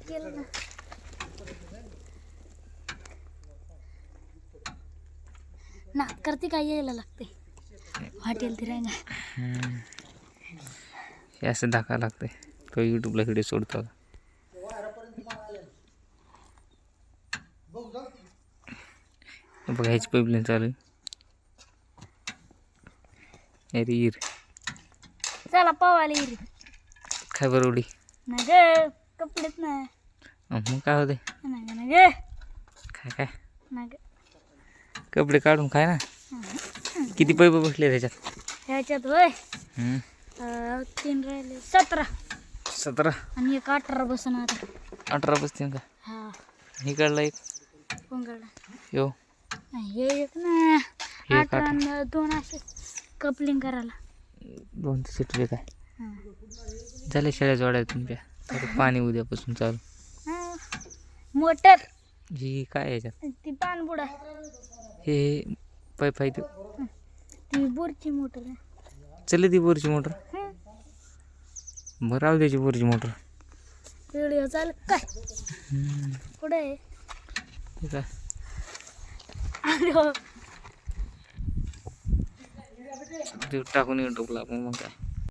केलं ना. नाक करते काय यायला लागते हॉटेल तिरंगा. हे असं दाखवा लागतंय तो यूट्यूबला व्हिडिओ सोडतो. बघा ह्याची पाईपलाईन चालू आहे. अरे इर चला पावाला येईल काय बरोबरी ना ग कपडेच ना. मग काय होते ना ग काय काय ना ग कपडे काढून काय ना. किती पैप बसले त्याच्यात? ह्याच्यात होय 3 राहिले 17 17 आणि एक 18 बसून आता 18 बसतील का? हा हे काढला एक कोंगडा यो हे एक ना हे 18 आणि 2 असे कपलिंग करायला 2 सीटर काय हा. झाले शेळ्या जोड्या तुमच्या. तर पाणी उद्यापासून चालू. हा. मोटर ही काय याच्यात ती पाणबुडा हे पाईप आहे ते ती बोरची मोटर आहे. चल ती बोरची मोटर बरं राहू द्यायची बोरची मोटर. व्हिडिओ चाल काय कुठे आहे हे काय अरे हो. ते टाकून यूट्यूबला मग काय